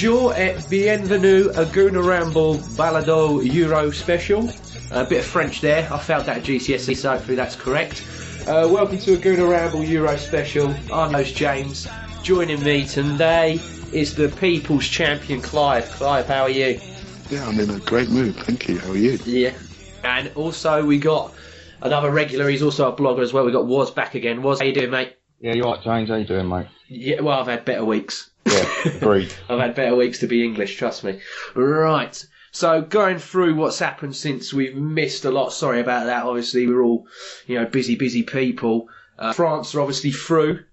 Bonjour et bienvenue à Gooner Ramble Balado Euro Special. A bit of French there. I failed that at GCSE, so hopefully that's correct. Welcome to a Gooner Ramble Euro Special. I'm host James. Joining me today is the People's Champion Clive. Clive, how are you? Yeah, I'm in a great mood, thank you. How are you? Yeah. And also we got another regular, he's also a blogger as well. We got Woz back again. Woz, how you doing, mate? Yeah, you alright, James? How you doing, mate? Yeah, well, I've had better weeks. Yeah, agreed. I've had better weeks to be English, trust me. Right, so going through what's happened since we've missed a lot. Sorry about that. Obviously, we're all, busy people. France are obviously through.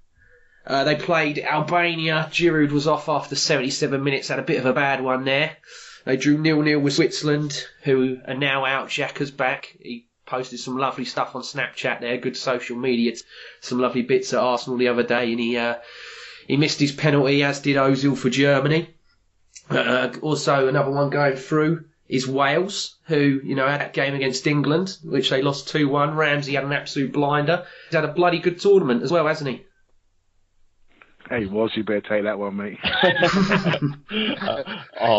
They played Albania. Giroud was off after 77 minutes. Had a bit of a bad one there. They drew 0-0 with Switzerland, who are now out. Xhaka's back. He posted some lovely stuff on Snapchat there. Good social media. Some lovely bits at Arsenal the other day, and he missed his penalty, as did Ozil for Germany. Also, another one going through is Wales, who, had that game against England, which they lost 2-1. Ramsey had an absolute blinder. He's had a bloody good tournament as well, hasn't he? Hey, Woz, you better take that one, mate. I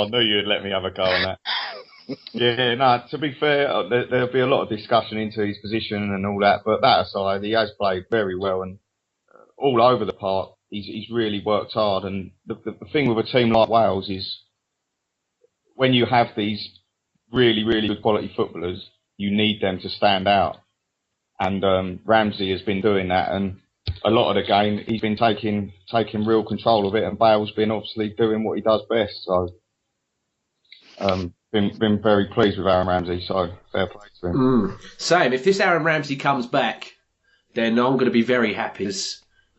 knew you'd let me have a go on that. Yeah, no, to be fair, there'll be a lot of discussion into his position and all that, but that aside, he has played very well and all over the park. He's really worked hard, and the thing with a team like Wales is when you have these really, really good quality footballers, you need them to stand out. And Ramsey has been doing that, and a lot of the game he's been taking real control of it, and Bale's been obviously doing what he does best. So, been very pleased with Aaron Ramsey. So fair play to him. Same. If this Aaron Ramsey comes back, then I'm going to be very happy.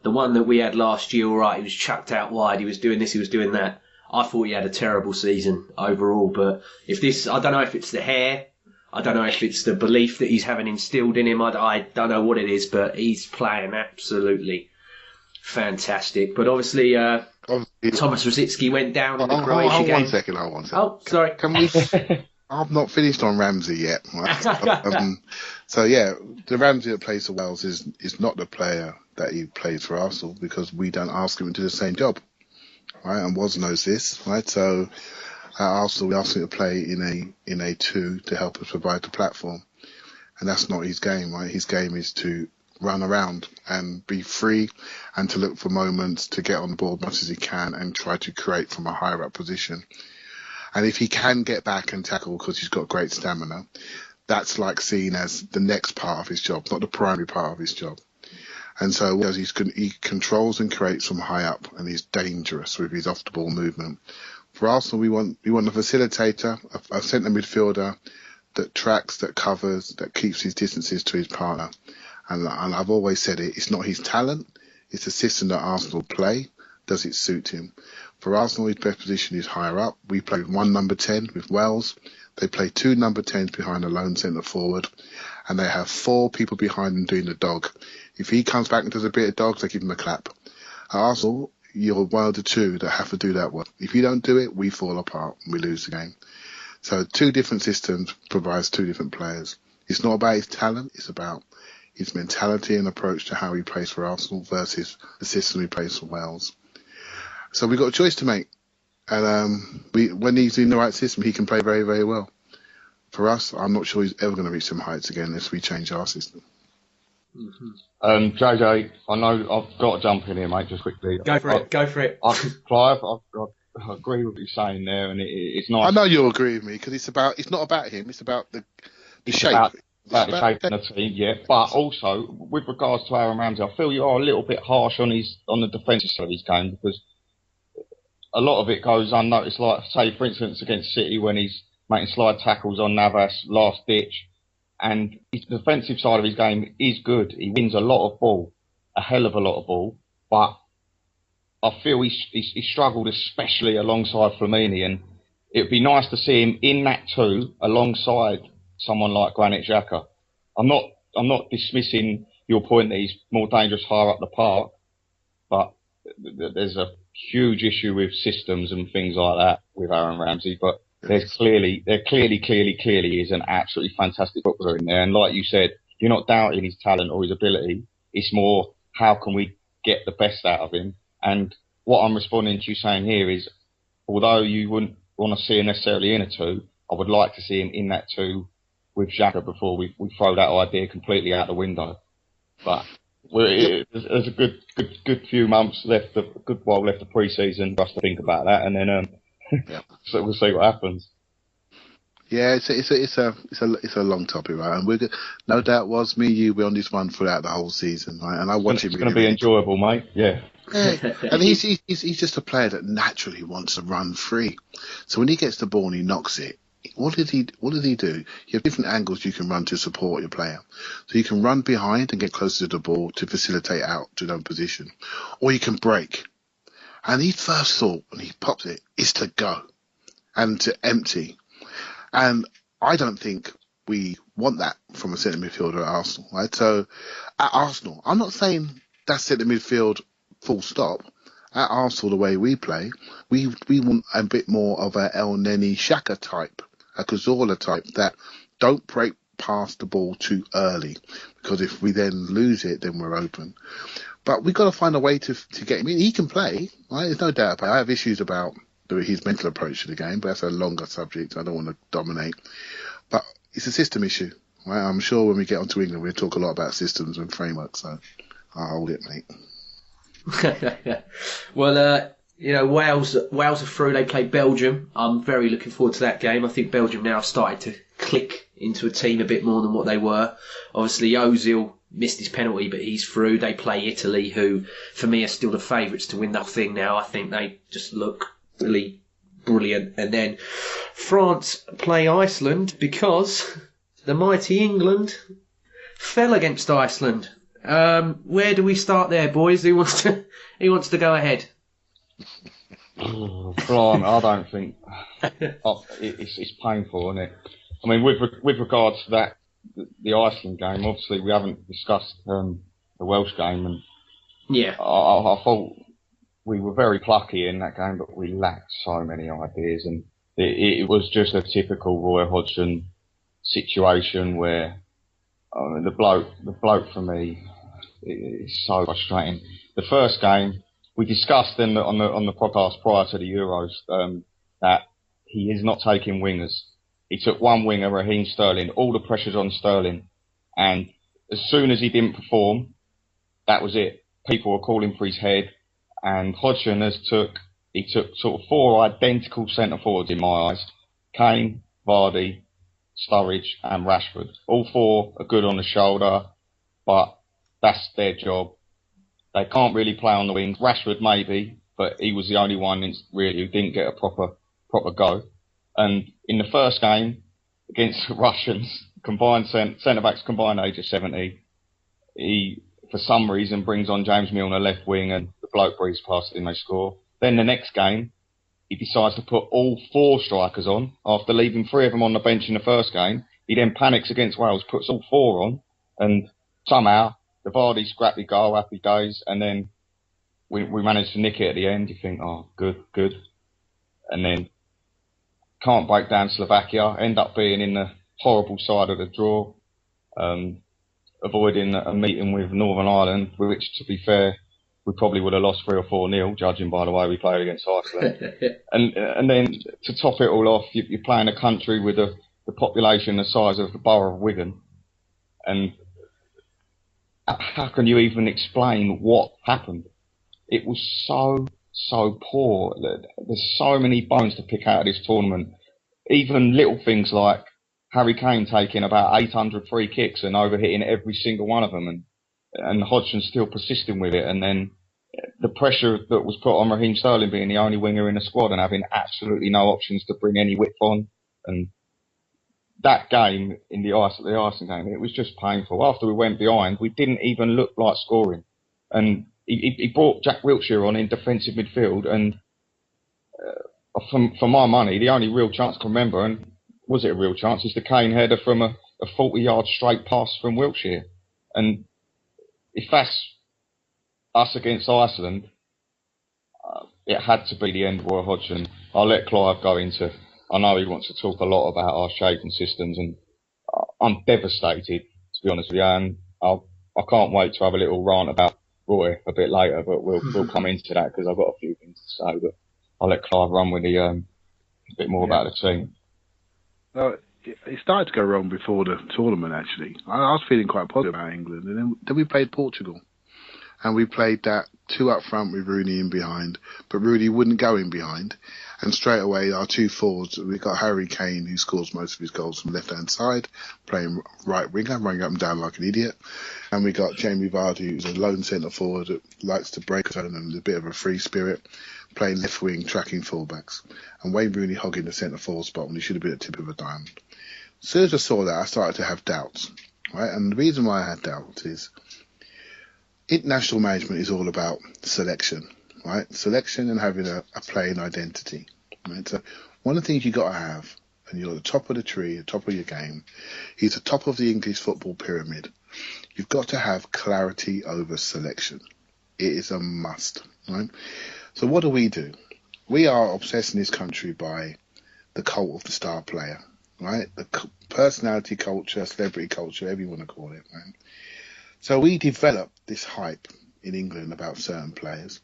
The one that we had last year, all right, he was chucked out wide, he was doing this, he was doing that. I thought he had a terrible season overall, but if this, I don't know if it's the hair, I don't know if it's the belief that he's having instilled in him, I don't know what it is, but he's playing absolutely fantastic. But obviously, Thomas Rosicky went down in the Croatia game. One second. Oh, sorry. Can we... I've not finished on Ramsey yet. So yeah, the Ramsey that plays for Wales is not the player that he plays for Arsenal, because we don't ask him to do the same job, right? And Woz knows this, right? So at Arsenal, we ask him to play in a 2 to help us provide the platform, and that's not his game, right? His game is to run around and be free, and to look for moments to get on the ball as much as he can and try to create from a higher up position. And if he can get back and tackle because he's got great stamina, that's like seen as the next part of his job, not the primary part of his job. And so he controls and creates from high up, and he's dangerous with his off-the-ball movement. For Arsenal, we want a facilitator, a centre midfielder that tracks, that covers, that keeps his distances to his partner. And I've always said it's not his talent, it's the system that Arsenal play. Does it suit him? For Arsenal, his best position is higher up. We play with one number 10 with Wales. They play 2 number 10s behind a lone centre forward, and they have 4 people behind them doing the dog. If he comes back and does a bit of dogs, they give him a clap. At Arsenal, you're one of the 2 that have to do that work. If you don't do it, we fall apart and we lose the game. So 2 different systems provides 2 different players. It's not about his talent, it's about his mentality and approach to how he plays for Arsenal versus the system he plays for Wales. So we've got a choice to make. And when he's in the right system, he can play very, very well. For us, I'm not sure he's ever going to reach some heights again unless we change our system. JJ, I know I've got to jump in here, mate, just quickly. Go for it. Clive, I agree with what you're saying there, and it's nice. I know you'll agree with me, because it's not about him, it's about the shape. About the shape of the team, yeah. But also, with regards to Aaron Ramsey, I feel you are a little bit harsh on the defensive side of his game, because a lot of it goes unnoticed. Like, say, for instance, against City, when he's making slide tackles on Navas, last ditch, and his defensive side of his game is good. He wins a lot of ball, a hell of a lot of ball, but I feel he struggled, especially alongside Flamini, and it'd be nice to see him in that 2 alongside someone like Granit Xhaka. I'm not dismissing your point that he's more dangerous higher up the park, but there's a huge issue with systems and things like that with Aaron Ramsey. But there clearly is an absolutely fantastic footballer in there. And like you said, you're not doubting his talent or his ability. It's more, how can we get the best out of him? And what I'm responding to you saying here is, although you wouldn't want to see him necessarily in a 2, I would like to see him in that 2 with Xhaka before we throw that idea completely out the window. But there's a good few months left, a good while left of pre-season for us to think about that, and then so we'll see what happens. Yeah, it's a long topic, right? And we're no doubt me and you, we're on this one throughout the whole season, right? And I watch him. It's going to be enjoyable, mate. Yeah. And he's just a player that naturally wants to run free. So when he gets the ball and he knocks it, what does he do? You have different angles you can run to support your player. So you can run behind and get closer to the ball to facilitate out to their own position, or you can break. And his first thought when he pops it is to go and to empty. And I don't think we want that from a centre midfielder at Arsenal, right? So at Arsenal, I'm not saying that's centre midfield full stop. At Arsenal, the way we play, we want a bit more of a El Neni Xhaka type, a Cazorla type that don't break past the ball too early, because if we then lose it, then we're open. But we've got to find a way to get him in. He can play, right? There's no doubt about it. I have issues about his mental approach to the game, but that's a longer subject. I don't want to dominate. But it's a system issue, right? I'm sure when we get onto England, we'll talk a lot about systems and frameworks, so I'll hold it, mate. Well, Wales are through. They play Belgium. I'm very looking forward to that game. I think Belgium now have started to click into a team a bit more than what they were. Obviously, Ozil missed his penalty, but he's through. They play Italy, who, for me, are still the favourites to win that thing now. I think they just look really brilliant. And then France play Iceland because the mighty England fell against Iceland. Where do we start there, boys? Who wants to go ahead? Blimey, I don't think it's painful, isn't it? I mean, with regards to that, the Iceland game, obviously we haven't discussed the Welsh game, and yeah, I thought we were very plucky in that game, but we lacked so many ideas, and it was just a typical Roy Hodgson situation where the bloke for me is so frustrating. The first game we discussed on the podcast prior to the Euros that he is not taking wingers. He took one winger, Raheem Sterling. All the pressure's on Sterling, and as soon as he didn't perform, that was it. People were calling for his head. And Hodgson took sort of 4 identical centre forwards in my eyes: Kane, Vardy, Sturridge, and Rashford. All 4 are good on the shoulder, but that's their job. They can't really play on the wings. Rashford maybe, but he was the only one really who didn't get a proper go. And in the first game against the Russians, combined centre backs combined age of 70, he for some reason brings on James Milner left wing, and the bloke breezes past him, they score. Then the next game, he decides to put all 4 strikers on after leaving 3 of them on the bench in the first game. He then panics against Wales, puts all 4 on, and somehow the Vardy scrappy goal, happy days, and then we managed to nick it at the end. You think, oh, good. And then can't break down Slovakia, end up being in the horrible side of the draw, avoiding a meeting with Northern Ireland, which, to be fair, we probably would have lost 3 or 4-0, judging by the way we played against Iceland. and then to top it all off, you're playing a country with the population the size of the borough of Wigan, and how can you even explain what happened? It was so poor. There's so many bones to pick out of this tournament. Even little things like Harry Kane taking about 800 free kicks and overhitting every single one of them, and Hodgson still persisting with it. And then the pressure that was put on Raheem Sterling being the only winger in the squad and having absolutely no options to bring any width on. And that game, in the Iceland game, it was just painful. After we went behind, we didn't even look like scoring. And he brought Jack Wilshere on in defensive midfield, and for my money, the only real chance I can remember, and was it a real chance, is the Kane header from a 40-yard straight pass from Wilshere. And if that's us against Iceland, it had to be the end of Roy Hodgson. I'll let Clive go into. I know he wants to talk a lot about our shaping systems, and I'm devastated, to be honest with you. And I can't wait to have a little rant about Roy a bit later, but we'll come into that because I've got a few things to say. But I'll let Clive run with the a bit more about the team. Well, it started to go wrong before the tournament, actually. I was feeling quite positive about England. And then we played Portugal. And we played that 2 up front with Rooney in behind. But Rooney wouldn't go in behind. And straight away, our 2 forwards, we got Harry Kane, who scores most of his goals from left-hand side, playing right winger, running up and down like an idiot. And we got Jamie Vardy, who's a lone centre-forward that likes to break zone and a bit of a free spirit, playing left wing, tracking fullbacks. And Wayne Rooney hogging the centre-forward spot when he should have been at the tip of a diamond. As soon as I saw that, I started to have doubts. Right? And the reason why I had doubts is international management is all about selection. Right? Selection and having a playing identity. Right? So one of the things you got to have, and you're at the top of the tree, the top of your game, is the top of the English football pyramid. You've got to have clarity over selection. It is a must. Right? So what do? We are obsessed in this country by the cult of the star player. Right? The personality culture, celebrity culture, whatever you want to call it. Right? So we developed this hype in England about certain players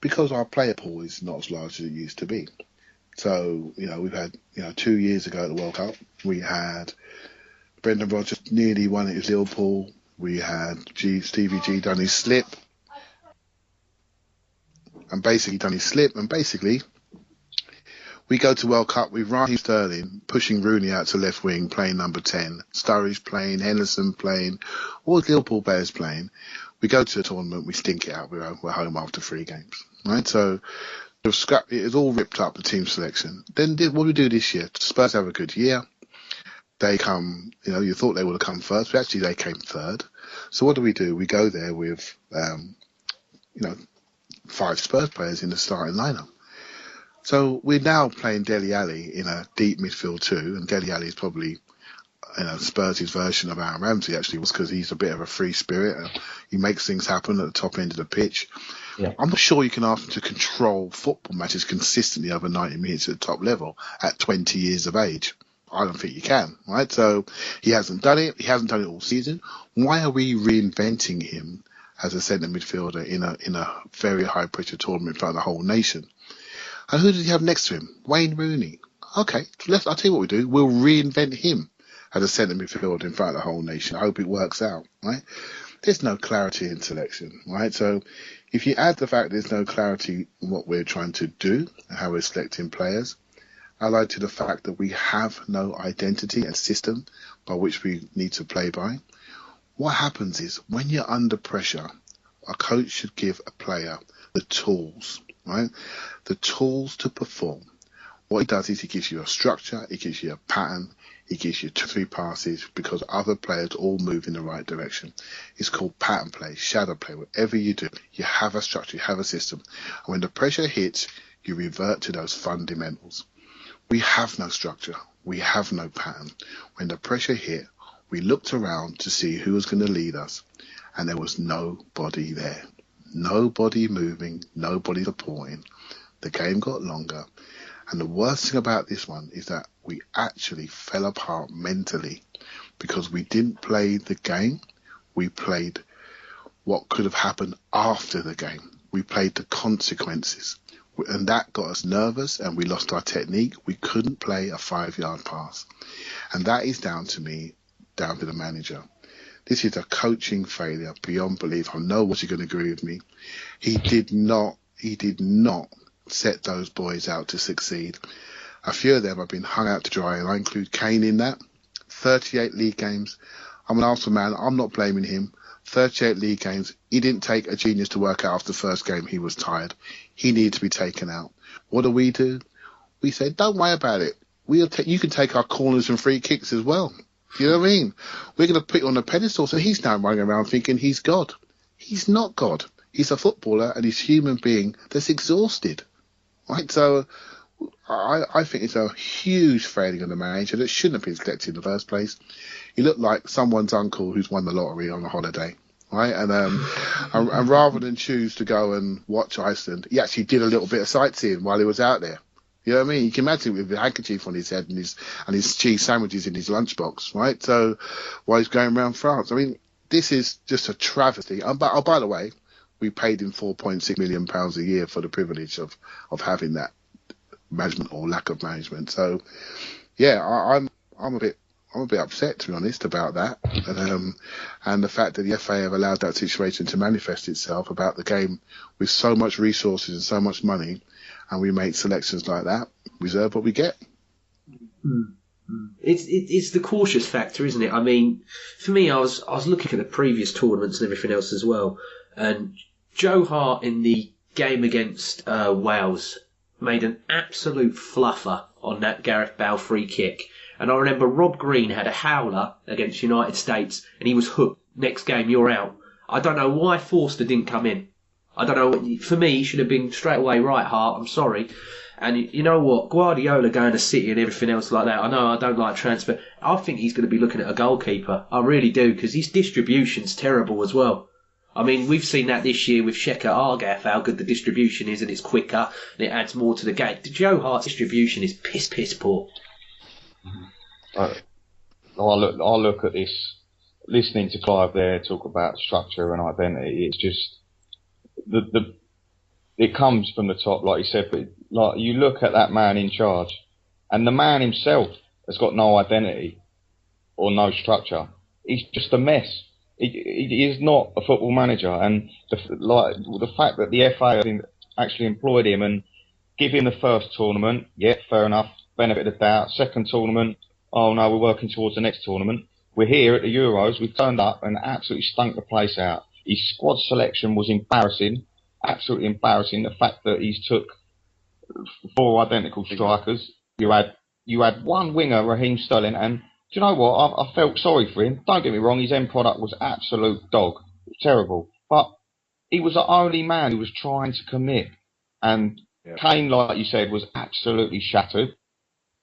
because our player pool is not as large as it used to be. So, we've had, 2 years ago at the World Cup, we had Brendan Rodgers nearly won at his Liverpool. We had Stevie G done his slip. And basically, we go to World Cup with Raheem Sterling pushing Rooney out to left wing, playing number 10. Sturridge playing, Henderson playing, all the Liverpool players playing. We go to the tournament, we stink it out. We're home after 3 games. Right? So it is all ripped up, the team selection. Then what do we do this year? Spurs have a good year. They come, you thought they would have come first, but actually they came third. So what do? We go there with, 5 Spurs players in the starting lineup. So we're now playing Dele Alli in a deep midfield too, and Dele Alli is probably, Spurs' version of Aaron Ramsey actually, was because he's a bit of a free spirit. And he makes things happen at the top end of the pitch. Yeah. I'm not sure you can ask him to control football matches consistently over 90 minutes at the top level at 20 years of age. I don't think you can, right? So he hasn't done it. He hasn't done it all season. Why are we reinventing him as a centre midfielder in a very high pressure tournament in front of the whole nation? And who does he have next to him? Wayne Rooney. Okay, I'll tell you what we do. We'll reinvent him as a centre midfielder in front of the whole nation. I hope it works out, right? There's no clarity in selection, right? So if you add the fact there's no clarity in what we're trying to do and how we're selecting players, allied to the fact that we have no identity and system by which we need to play by, what happens is when you're under pressure, a coach should give a player the tools, right? The tools to perform. What he does is he gives you a structure, he gives you a pattern, he gives you 2-3 passes because other players all move in the right direction. It's called pattern play, shadow play. Whatever you do, you have a structure, you have a system. And when the pressure hits, you revert to those fundamentals. We have no structure. We have no pattern. When the pressure hit, we looked around to see who was going to lead us, and there was nobody there. Nobody moving, nobody supporting. The game got longer. And the worst thing about this one is that we actually fell apart mentally because we didn't play the game. We played what could have happened after the game. We played the consequences. And that got us nervous and we lost our technique. We couldn't play a 5-yard pass. And that is down to the manager. This is a coaching failure beyond belief. I know what you're going to agree with me. He did not set those boys out to succeed. A few of them have been hung out to dry, and I include Kane in that. 38 league games. I'm an Arsenal man. I'm not blaming him. 38 league games. He didn't take a genius to work out after the first game. He was tired. He needed to be taken out. What do? We say, don't worry about it. You can take our corners and free kicks as well. You know what I mean? We're going to put you on a pedestal. So he's now running around thinking he's God. He's not God. He's a footballer and he's a human being that's exhausted. Right? So I think it's a huge failing of the manager that shouldn't have been selected in the first place. He looked like someone's uncle who's won the lottery on a holiday. Right? And rather than choose to go and watch Iceland, he actually did a little bit of sightseeing while he was out there. You know what I mean? You can imagine with a handkerchief on his head and his cheese sandwiches in his lunchbox, right? So while he's going around France, I mean, this is just a travesty. By the way, we paid him £4.6 million a year for the privilege of having that management or lack of management. So, yeah, I'm a bit upset, to be honest, about that, and the fact that the FA have allowed that situation to manifest itself about the game with so much resources and so much money, and we make selections like that. We deserve what we get. It's the cautious factor, isn't it? I mean, for me, I was looking at the previous tournaments and everything else as well, and Joe Hart in the game against Wales made an absolute fluffer on that Gareth Bale free kick. And I remember Rob Green had a howler against United States, and he was hooked. Next game, you're out. I don't know why Forster didn't come in. I don't know. For me, he should have been straight away, right, Hart, I'm sorry. And you know what? Guardiola going to City and everything else like that. I know I don't like transfer. I think he's going to be looking at a goalkeeper. I really do, because his distribution's terrible as well. I mean, we've seen that this year with Shekhar Argaf, how good the distribution is, and it's quicker, and it adds more to the game. Joe Hart's distribution is piss poor. I look at this, listening to Clive there talk about structure and identity. It's just it comes from the top, like you said. But like you look at that man in charge, and the man himself has got no identity or no structure. He's just a mess. He is not a football manager, and the fact that the FA actually employed him and give him the first tournament, yeah, fair enough, benefit of the doubt. Second tournament, oh no, we're working towards the next tournament. We're here at the Euros, we've turned up and absolutely stunk the place out. His squad selection was embarrassing, absolutely embarrassing. The fact that he's took 4 identical strikers. You had one winger, Raheem Sterling, and do you know what? I felt sorry for him. Don't get me wrong, his end product was absolute dog. It was terrible. But he was the only man who was trying to commit. And Kane, like you said, was absolutely shattered.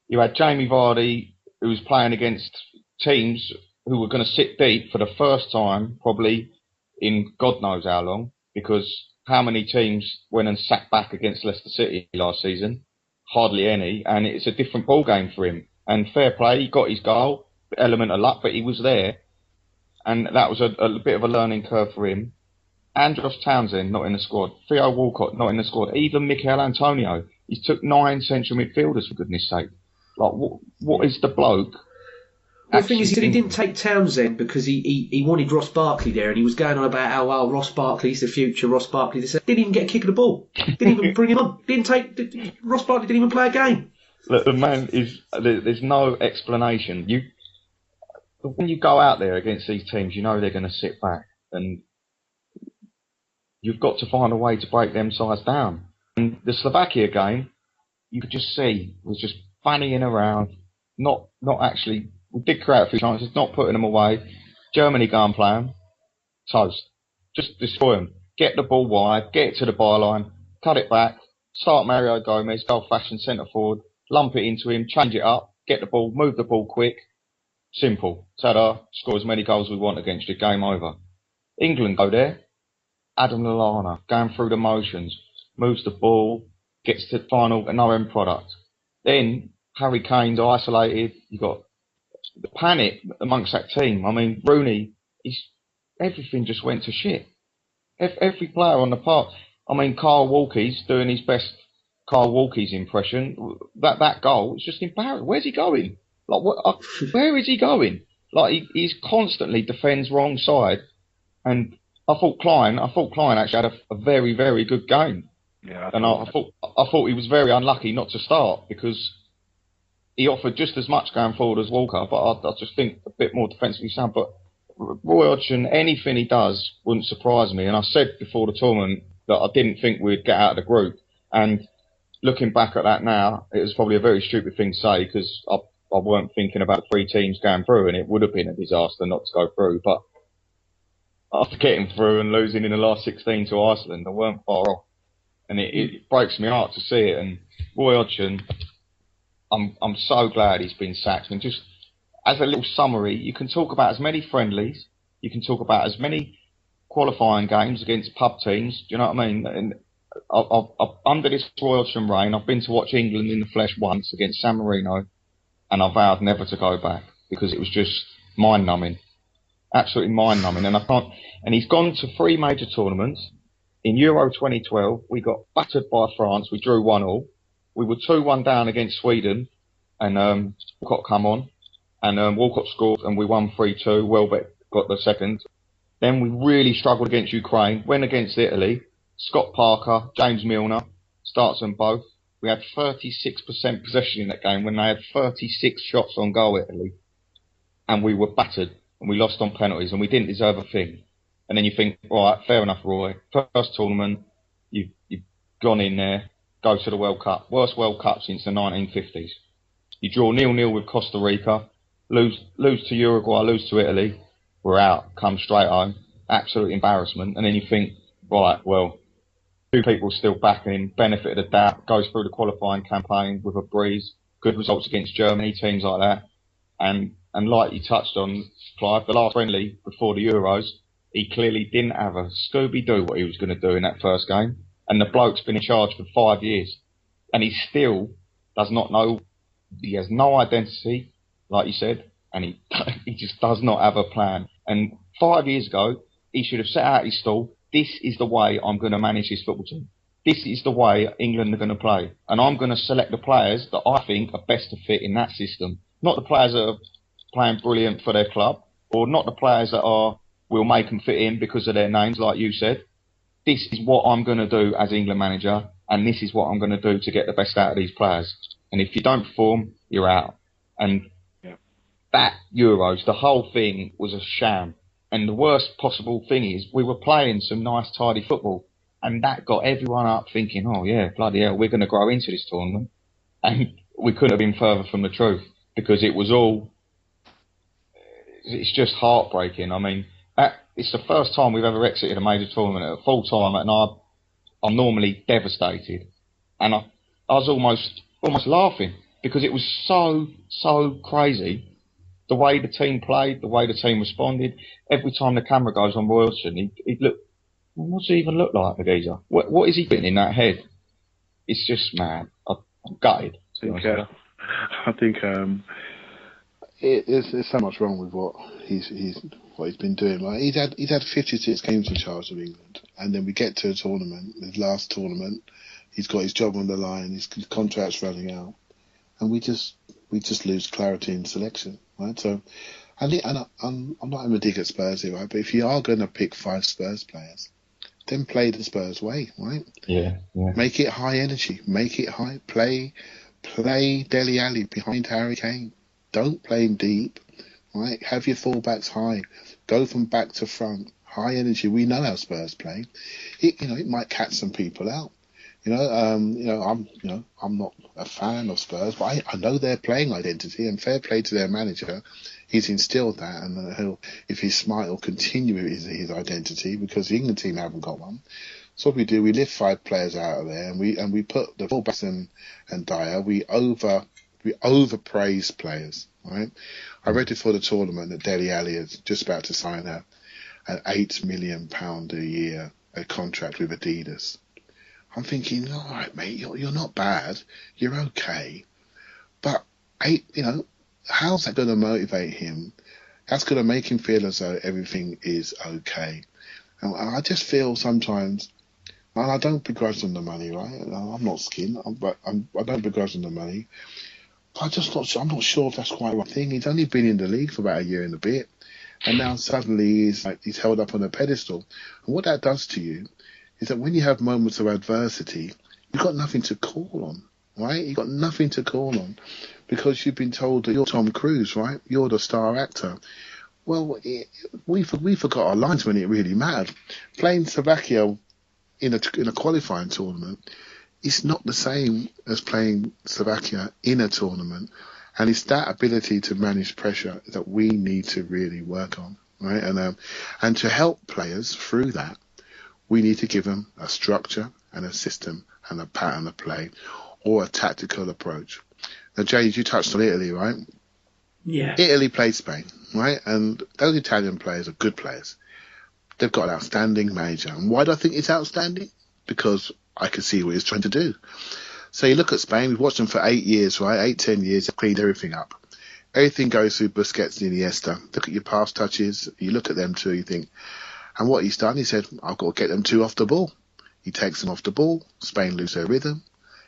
You had Jamie Vardy, who was playing against teams who were going to sit deep for the first time, probably in God knows how long, because how many teams went and sat back against Leicester City last season? Hardly any, and it's a different ball game for him. And fair play, he got his goal, element of luck, but he was there. And that was a bit of a learning curve for him. Andros Townsend, not in the squad. Theo Walcott, not in the squad. Even Mikel Antonio. He took 9 central midfielders, for goodness sake. Like, what is the bloke? Well, the thing is, he didn't take Townsend because he wanted Ross Barkley there, and he was going on about how, well, Ross Barkley's the future, Ross Barkley. Didn't even get a kick of the ball. Didn't even bring him on. Ross Barkley didn't even play a game. Look, the man is, there's no explanation. When you go out there against these teams, you know they're going to sit back, and you've got to find a way to break them sides down. And the Slovakia game, you could just see, was just fannying around, not actually, we did create a few chances, not putting them away. Germany go and play them, toast. Just destroy them. Get the ball wide, get it to the byline, cut it back, start Mario Gomez, old-fashioned centre forward, lump it into him, change it up, get the ball, move the ball quick. Simple. Ta-da, score as many goals we want against you, game over. England go there, Adam Lallana, going through the motions, moves the ball, gets to the final, no end product. Then, Harry Kane's isolated, you've got the panic amongst that team. I mean, Rooney, everything just went to shit. Every player on the park. I mean, Kyle Walker's doing his best Kyle Walker's impression. That goal is just embarrassing. Where's he going? Like, where is he going? Like, he's constantly defends wrong side. And I thought Klein actually had a very, very good game. Yeah. I thought he was very unlucky not to start, because he offered just as much going forward as Walker, but I just think a bit more defensively sound. But Roy Hodgson, anything he does wouldn't surprise me. And I said before the tournament that I didn't think we'd get out of the group. And looking back at that now, it was probably a very stupid thing to say, because I weren't thinking about 3 teams going through, and it would have been a disaster not to go through. But after getting through and losing in the last 16 to Iceland, I weren't far off. And it breaks my heart to see it. And Roy Hodgson, I'm so glad he's been sacked. And just as a little summary, you can talk about as many friendlies, you can talk about as many qualifying games against pub teams. Do you know what I mean? And I've under this Roy Hodgson reign, I've been to watch England in the flesh once against San Marino, and I vowed never to go back, because it was just mind-numbing, absolutely mind-numbing. And he's gone to 3 major tournaments. In Euro 2012, we got battered by France. We drew 1-1. We were 2-1 down against Sweden, and Walcott come on, and Walcott scored, and we won 3-2. Welbeck got the second. Then we really struggled against Ukraine. Went against Italy. Scott Parker, James Milner, starts them both. We had 36% possession in that game when they had 36 shots on goal, Italy. And we were battered, and we lost on penalties, and we didn't deserve a thing. And then you think, all right, fair enough, Roy. First tournament, you've gone in there, go to the World Cup. Worst World Cup since the 1950s. You draw 0-0 with Costa Rica, lose to Uruguay, lose to Italy. We're out, come straight home. Absolute embarrassment. And then you think, right, well, two people still backing, benefit of the doubt, goes through the qualifying campaign with a breeze, good results against Germany, teams like that. And like you touched on, Clive, the last friendly before the Euros, he clearly didn't have a Scooby-Doo what he was going to do in that first game. And the bloke's been in charge for 5 years. And he still does not know, he has no identity, like you said, and he just does not have a plan. And 5 years ago, he should have set out his stall. This is the way I'm going to manage this football team. This is the way England are going to play. And I'm going to select the players that I think are best to fit in that system. Not the players that are playing brilliant for their club, or not the players that will make them fit in because of their names, like you said. This is what I'm going to do as England manager, and this is what I'm going to do to get the best out of these players. And if you don't perform, you're out. And that Euros, the whole thing was a sham. And the worst possible thing is we were playing some nice, tidy football. And that got everyone up thinking, oh, yeah, bloody hell, we're going to grow into this tournament. And we couldn't have been further from the truth because it was all... It's just heartbreaking. I mean, it's the first time we've ever exited a major tournament at full time, and I'm normally devastated. And I was almost laughing because it was so crazy. The way the team played, the way the team responded. Every time the camera goes on Royalton, he'd look, what's he even look like, the geezer? What is he putting in that head? It's just mad. I'm gutted. I think there's so much wrong with what he's been doing. Like he's had 56 games in charge of England, and then we get to a tournament, his last tournament, he's got his job on the line, his contract's running out, and we just lose clarity in selection, right? So, I'm not having a dig at Spurs here, right? But if you are going to pick 5 Spurs players, then play the Spurs way, right? Yeah. Make it high energy, make it high play Dele Alli behind Harry Kane. Don't play him deep, right? Have your fullbacks high. Go from back to front. High energy. We know how Spurs play. It might catch some people out. I'm not a fan of Spurs, but I know their playing identity, and fair play to their manager. He's instilled that, and if he's smart, he'll continue his identity because the England team haven't got one. So what we do, we lift 5 players out of there, and we put the fullbacks and Dyer. We overpraise players, right? I read before the tournament that Dele Alli is just about to sign an £8 million a year contract with Adidas. I'm thinking, all right, mate, you're not bad, you're okay, but how's that going to motivate him? That's going to make him feel as though everything is okay. And I just feel sometimes, and I don't begrudge them the money, right? I'm not skin, but I don't begrudge them the money. But I'm not sure if that's quite the right thing. He's only been in the league for about a year and a bit, and now suddenly he's held up on a pedestal. And what that does to you is that when you have moments of adversity, you've got nothing to call on, right? You've got nothing to call on because you've been told that you're Tom Cruise, right? You're the star actor. Well, we forgot our lines when it really mattered. Playing Slovakia in a qualifying tournament, it's not the same as playing Slovakia in a tournament, and it's that ability to manage pressure that we need to really work on, right? And to help players through that, we need to give them a structure and a system and a pattern of play, or a tactical approach. Now, James, you touched on Italy, right? Yeah. Italy played Spain, right? And those Italian players are good players. They've got an outstanding manager. And why do I think it's outstanding? Because I can see what he's trying to do. So you look at Spain, we've watched them for 8 years, right? 8-10 years, they've cleaned everything up. Everything goes through Busquets and Iniesta. Look at your pass touches, you look at them too, you think. And what he's done, he said, I've got to get them 2 off the ball. He takes them off the ball, Spain lose their rhythm.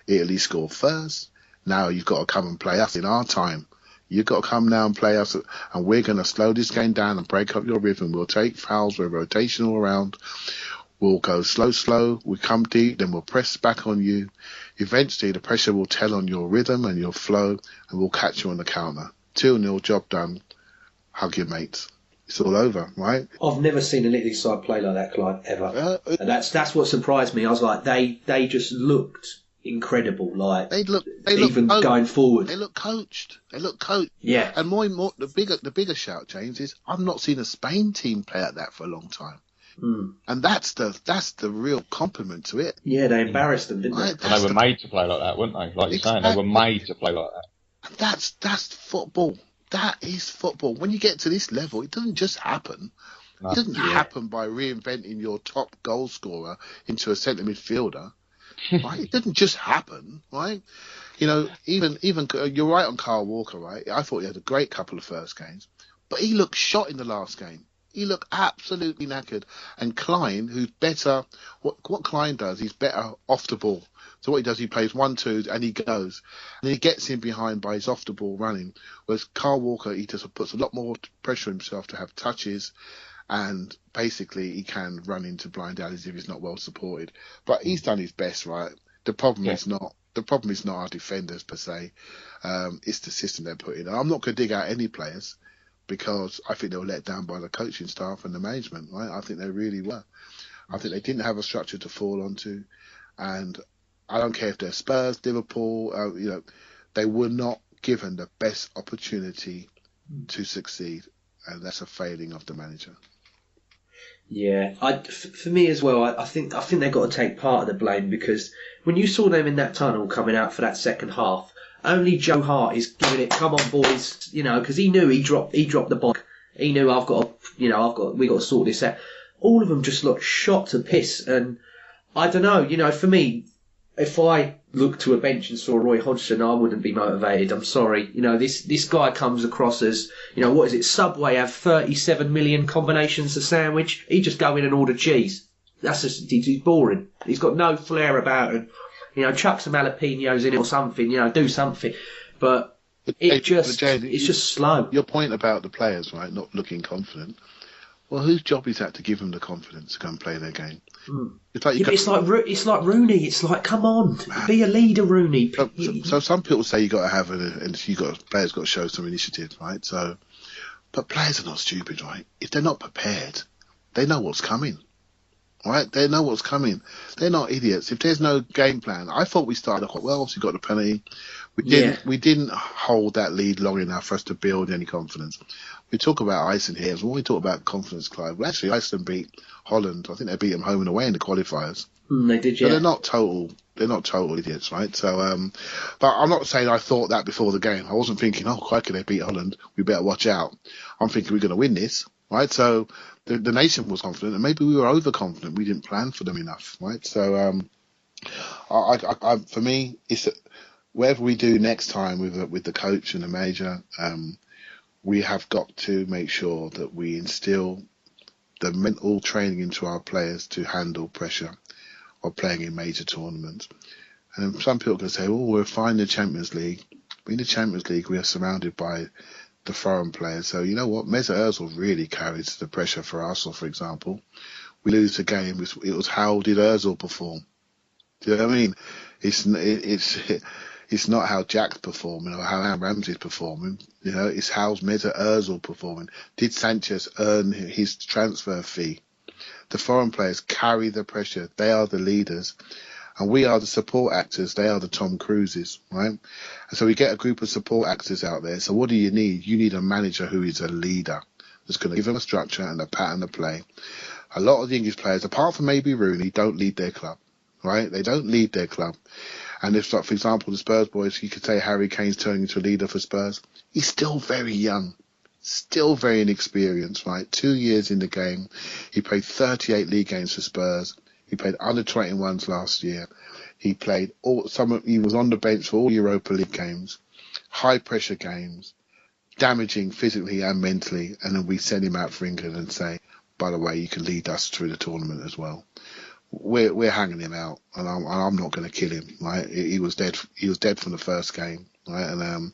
Italy scored first. Now you've got to come and play us in our time. You've got to come now and play us, and we're going to slow this game down and break up your rhythm. We'll take fouls, we're rotational around. We'll go slow, we come deep, then we'll press back on you. Eventually, the pressure will tell on your rhythm and your flow, and we'll catch you on the counter. 2-0, job done. Hug your mates. It's all over, right? I've never seen an Italy side play like that, Clive, ever. And that's what surprised me. I was like, they just looked incredible. Like They look going forward. They look coached. Yeah. And more, the bigger shout, James, is I've not seen a Spain team play like that for a long time. And that's the real compliment to it. Yeah, they embarrassed them, didn't they? And they were made to play like that, weren't they? Like you're saying, they were made to play like that. And that's football. That is football. When you get to this level, it doesn't just happen. No. It doesn't happen by reinventing your top goal scorer into a centre midfielder. Right? It doesn't just happen, right? You know, even you're right on Kyle Walker, right? I thought he had a great couple of first games, but he looked shot in the last game. He looked absolutely knackered. And Klein, who's better, what Klein does, he's better off the ball. So what he does, he plays 1-2 and he goes. And he gets in behind by his off the ball running. Whereas Kyle Walker, he just puts a lot more pressure on himself to have touches. And basically he can run into blind alleys if he's not well supported. But he's done his best, right? The problem is not our defenders per se. It's the system they're putting. I'm not going to dig out any players, because I think they were let down by the coaching staff and the management, right? I think they really were. I think they didn't have a structure to fall onto. And I don't care if they're Spurs, Liverpool, they were not given the best opportunity to succeed. And that's a failing of the manager. Yeah, for me as well, I think they've got to take part of the blame, because when you saw them in that tunnel coming out for that second half, only Joe Hart is giving it, come on boys, because he knew he dropped the bomb. He knew we got to sort this out. All of them just looked shot to piss, and I don't know, for me, if I looked to a bench and saw Roy Hodgson, I wouldn't be motivated. I'm sorry. This guy comes across as, what is it? Subway have 37 million combinations of sandwich. He just go in and order cheese. That's just, he's boring. He's got no flair about him. Chuck some jalapenos in it or something, do something. But it's just slow. Your point about the players, right, not looking confident. Well, whose job is that to give them the confidence to go and play their game? It's like Rooney. It's like, come on, be a leader, Rooney. So some people say you got to have players got to show some initiative, right? But players are not stupid, right? If they're not prepared, they know what's coming. Right? They know what's coming. They're not idiots. If there's no game plan, I thought we started quite well. Obviously got the penalty. We didn't hold that lead long enough for us to build any confidence. We talk about Iceland here. So when we talk about confidence, Clive, well, actually Iceland beat Holland. I think they beat them home and away in the qualifiers. They did, yeah. So they're not total idiots, right? So, but I'm not saying I thought that before the game. I wasn't thinking, oh, crikey, they beat Holland. We better watch out. I'm thinking we're going to win this, right? So the nation was confident, and maybe we were overconfident. We didn't plan for them enough, right? So, for me, it's whatever we do next time with the coach and the manager, we have got to make sure that we instill the mental training into our players to handle pressure of playing in major tournaments. And some people can say, we're fine in the Champions League. But in the Champions League, we are surrounded by the foreign players. So, you know what? Mesut Ozil really carries the pressure for Arsenal, for example. We lose the game. It was how did Ozil perform? Do you know what I mean? It's not how Jack's performing or how Ramsey's performing. It's how's Mesut Ozil performing. Did Sanchez earn his transfer fee? The foreign players carry the pressure. They are the leaders. And we are the support actors. They are the Tom Cruises, right? And so we get a group of support actors out there. So what do you need? You need a manager who is a leader, that's going to give them a structure and a pattern of play. A lot of the English players, apart from maybe Rooney, don't lead their club, right? They don't lead their club. And if, like, for example, the Spurs boys, you could say Harry Kane's turning into a leader for Spurs. He's still very young, still very inexperienced, right? 2 years in the game. He played 38 league games for Spurs. He played under 21s last year. He played he was on the bench for all Europa League games, high pressure games, damaging physically and mentally. And then we send him out for England and say, by the way, you can lead us through the tournament as well. we're hanging him out, and I'm not going to kill him. Right? He was dead. He was dead from the first game. Right? And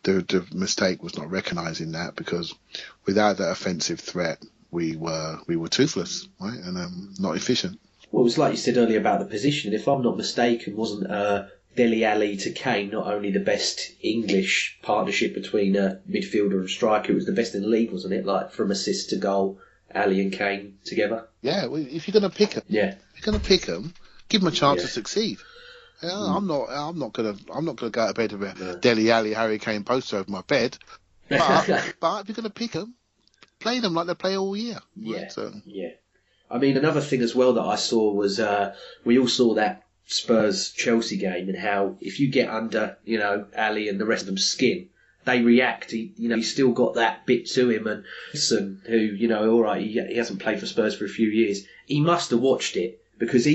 the mistake was not recognising that, because without that offensive threat, we were toothless, right? And not efficient. Well, it was like you said earlier about the position. If I'm not mistaken, wasn't Dele Alli to Kane not only the best English partnership between a midfielder and striker, it was the best in the league, wasn't it? Like from assist to goal, Ali and Kane together. Yeah, well, if you're going to pick them, give them a chance to succeed. Yeah, I'm not gonna go to bed with a Dele Alli, Harry Kane poster over my bed. But if you're going to pick them, play them like they play all year. Yeah, right? So. Yeah. I mean, another thing as well that I saw was we all saw that Spurs-Chelsea game, and how if you get under, Ali and the rest of them's skin, they react. He's still got that bit to him. And Wilson, who, all right, he hasn't played for Spurs for a few years, he must have watched it, because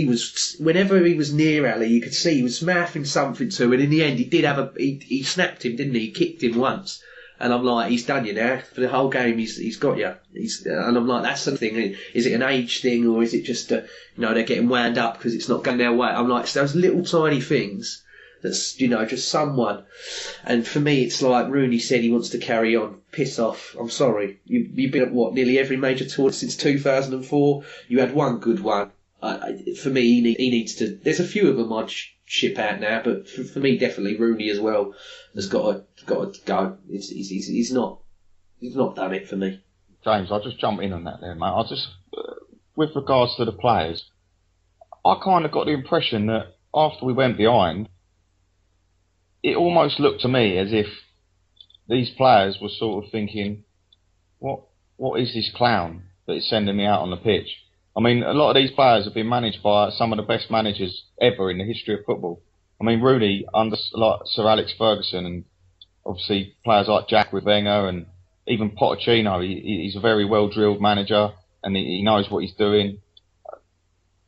whenever he was near Ali, you could see he was mouthing something to him, and in the end he snapped him, didn't he? He kicked him once. And I'm like, he's done you now. For the whole game, he's got you. And I'm like, that's the thing. Is it an age thing, or is it just, they're getting wound up because it's not going their way? I'm like, it's those little tiny things that's, just someone. And for me, it's like Rooney said he wants to carry on. Piss off. I'm sorry. You've been at, nearly every major tour since 2004? You had one good one. For me, he needs to... There's a few of them I'd ship out now, but for me, definitely Rooney as well has got to go. He's not done it for me. James, I'll just jump in on that there, mate. With regards to the players, I kind of got the impression that after we went behind, it almost looked to me as if these players were sort of thinking, what is this clown that is sending me out on the pitch? I mean, a lot of these players have been managed by some of the best managers ever in the history of football. I mean, Rooney under Sir Alex Ferguson, and obviously players like Jack with Wenger, and even Pochettino. He's a very well-drilled manager, and he knows what he's doing.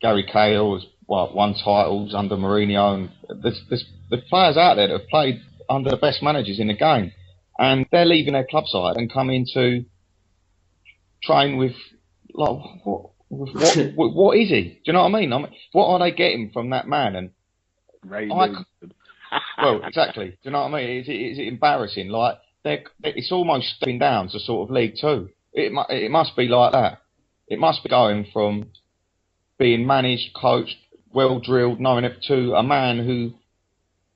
Gary Cahill has won titles under Mourinho, and there's players out there that have played under the best managers in the game, and they're leaving their club side and coming to train with, like, what is he? Do you know what I mean? What are they getting from that man? And well, exactly. Do you know what I mean? Is it embarrassing? Like, it's almost stepping down to sort of League Two. It must be like that. It must be going from being managed, coached, well drilled, knowing it, to a man who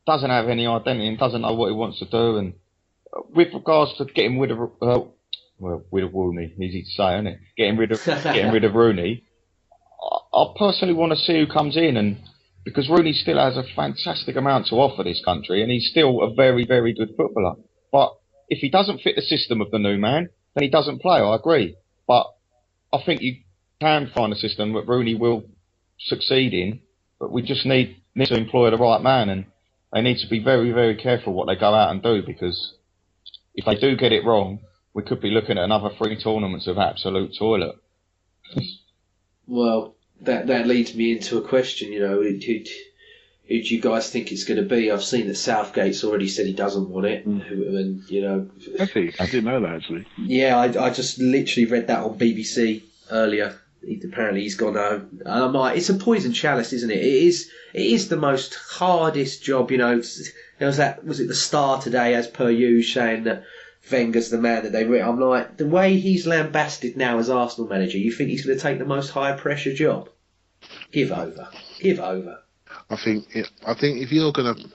doesn't have any identity and doesn't know what he wants to do. And with regards to getting rid of Rooney, easy to say, isn't it? Getting rid of Rooney. I personally want to see who comes in, and because Rooney still has a fantastic amount to offer this country, and he's still a very, very good footballer. But if he doesn't fit the system of the new man, then he doesn't play. I agree, but I think you can find a system that Rooney will succeed in. But we just need to employ the right man, and they need to be very, very careful what they go out and do, because if they do get it wrong, we could be looking at another 3 tournaments of absolute toilet. Well, that leads me into a question. Who do you guys think it's going to be? I've seen that Southgate's already said he doesn't want it, and Actually, I didn't know that actually. Yeah, I just literally read that on BBC earlier. Apparently he's gone home, and I'm like, it's a poison chalice, isn't it? It is the most hardest job. Was it the Star today, as per you, saying that Wenger's the man that they... I'm like, the way he's lambasted now as Arsenal manager, you think he's going to take the most high-pressure job? Give over. I think if you're going to...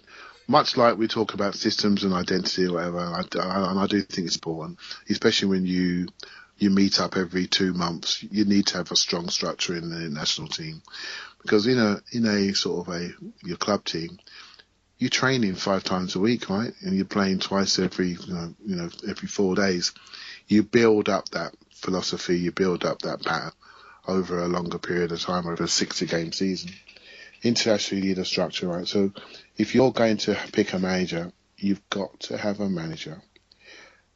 Much like we talk about systems and identity or whatever, and I do think it's important, especially when you meet up every 2 months, you need to have a strong structure in the national team. Because in a sort of your club team, you're training 5 times a week, right? And you're playing twice every 4 days. You build up that philosophy, you build up that pattern over a longer period of time, over a 60-game season. Internationally, you need a structure, right? So if you're going to pick a manager, you've got to have a manager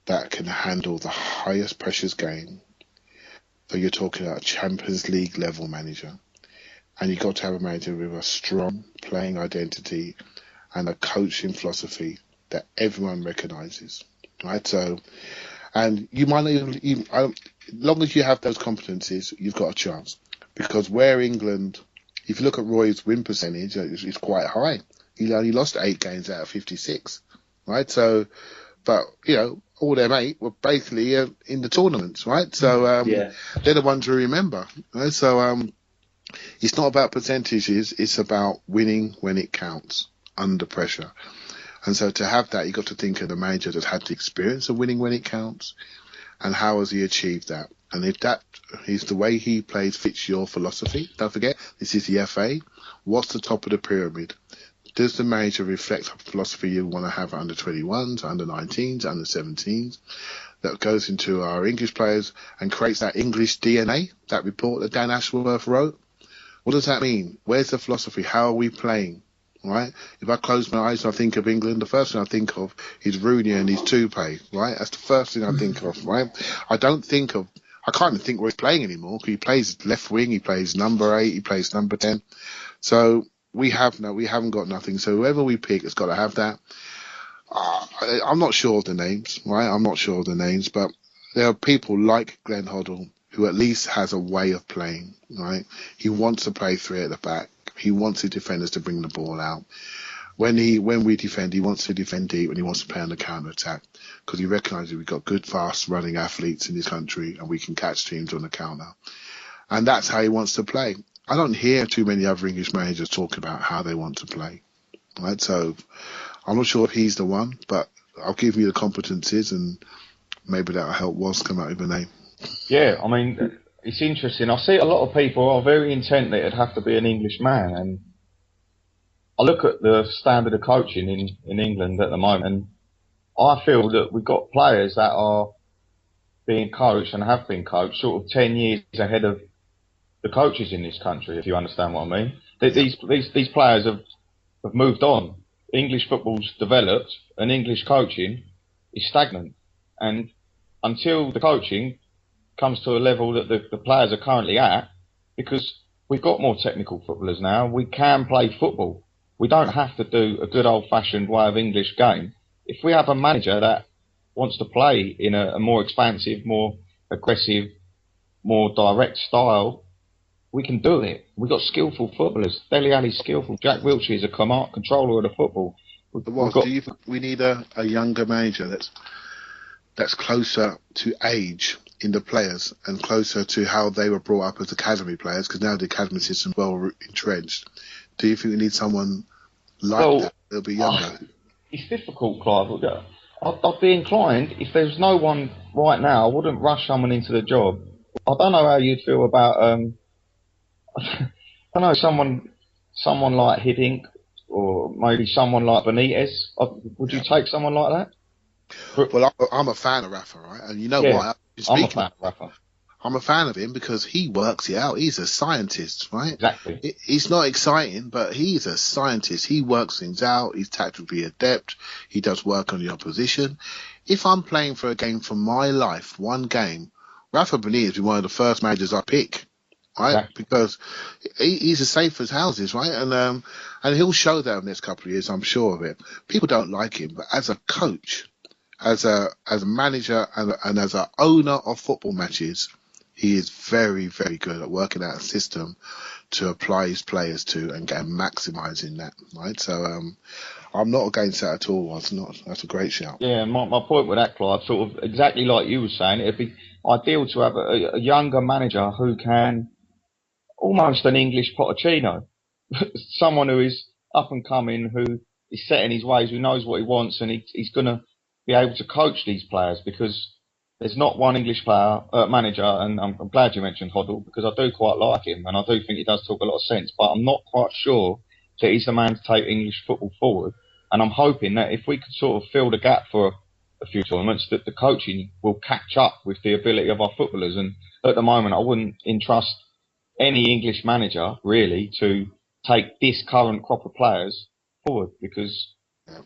that can handle the highest pressures game. So you're talking about a Champions League level manager. And you've got to have a manager with a strong playing identity and a coaching philosophy that everyone recognises, right? So, and you might not even, as long as you have those competencies, you've got a chance. Because where England if you look at Roy's win percentage, it's quite high. He only lost 8 games out of 56, right? So, but all them 8 were basically in the tournaments, right? So they're the ones we remember, right? So it's not about percentages; it's about winning when it counts under pressure. And so to have that, you've got to think of the manager that's had the experience of winning when it counts, and how has he achieved that? And if that is the way he plays fits your philosophy, don't forget, this is the FA. What's the top of the pyramid? Does the manager reflect the philosophy you want to have under 21s, under 19s, under 17s? That goes into our English players and creates that English DNA, that report that Dan Ashworth wrote. What does that mean? Where's the philosophy? How are we playing? Right? If I close my eyes and I think of England, the first thing I think of is Rooney and his toupee, right? That's the first thing I think of, right? I can't even think where he's playing anymore. He plays left wing, he plays number 8, he plays number 10. So we haven't got nothing. So whoever we pick has got to have that. I'm not sure of the names, right? I'm not sure of the names, but there are people like Glenn Hoddle who at least has a way of playing, right? He wants to play 3 at the back. He wants his defenders to bring the ball out. When we defend, he wants to defend deep and he wants to play on the counter-attack because he recognises we've got good, fast-running athletes in this country and we can catch teams on the counter. And that's how he wants to play. I don't hear too many other English managers talk about how they want to play, right? So I'm not sure if he's the one, but I'll give you the competencies and maybe that'll help Woz come out with a name. Yeah, I mean, it's interesting. I see a lot of people are very intent that it'd have to be an English man, and I look at the standard of coaching in England at the moment, and I feel that we've got players that are being coached and have been coached sort of 10 years ahead of the coaches in this country, if you understand what I mean. These players have moved on. English football's developed, and English coaching is stagnant. And until the coaching comes to a level that the players are currently at, because we've got more technical footballers now, we can play football. We don't have to do a good old-fashioned way of English game. If we have a manager that wants to play in a more expansive, more aggressive, more direct style, we can do it. We've got skillful footballers. Dele Alli's skillful. Jack Wilshere's a controller of the football. Do you think we need a younger manager that's closer to age in the players and closer to how they were brought up as academy players? Because now the academy system is well entrenched. Do you think we need someone like that that'll be younger? It's difficult, Clive. I'd be inclined, if there's no one right now, I wouldn't rush someone into the job. I don't know how you'd feel about I don't know, someone like Hiddink or maybe someone like Benitez. Would you take someone like that? Well, I'm a fan of Rafa, right? And you know what? I'm a fan of Rafa. I'm a fan of him because he works it out. He's a scientist, right? Exactly. He's not exciting, but he's a scientist. He works things out. He's tactically adept. He does work on the opposition. If I'm playing for a game for my life, one game, Rafa Benitez would be one of the first managers I pick. Right, exactly. Because he's as safe as houses, right? And he'll show that in the next couple of years, I'm sure of it. People don't like him, but as a coach, as a manager, and as an owner of football matches, he is very, very good at working out a system to apply his players to and maximising that, right? So I'm not against that at all. That's a great shout. Yeah, my point with that, Clive, sort of exactly like you were saying, it'd be ideal to have a younger manager who can, almost an English Pochettino, someone who is up and coming, who is set in his ways, who knows what he wants, and he's going to be able to coach these players, because there's not one English manager, and I'm glad you mentioned Hoddle, because I do quite like him, and I do think he does talk a lot of sense, but I'm not quite sure that he's the man to take English football forward, and I'm hoping that if we could sort of fill the gap for a few tournaments, that the coaching will catch up with the ability of our footballers, and at the moment I wouldn't entrust any English manager really to take this current crop of players forward, because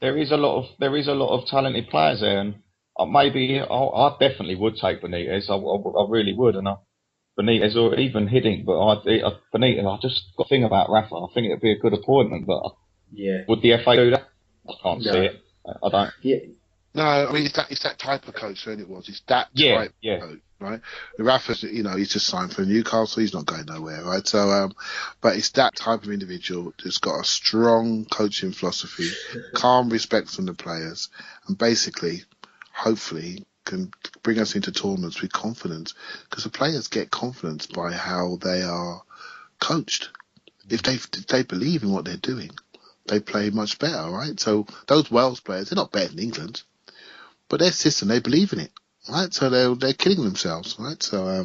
there is a lot of talented players there, and I definitely would take Benitez. I really would, and Benitez or even Hiddink, but Benitez. I just got a thing about Rafa. I think it'd be a good appointment, but would the FA do that? I can't see it. I don't. Yeah. No, I mean it's that type of coach. When it was, it's that type of coach. right? Rafa's, he's just signed for Newcastle. He's not going nowhere, right? So, but it's that type of individual that's got a strong coaching philosophy, calm respect from the players, and basically, hopefully, can bring us into tournaments with confidence, because the players get confidence by how they are coached. If they believe in what they're doing, they play much better, right? So those Wales players, they're not better than England, but their system, they believe in it, right? So they're killing themselves, right? So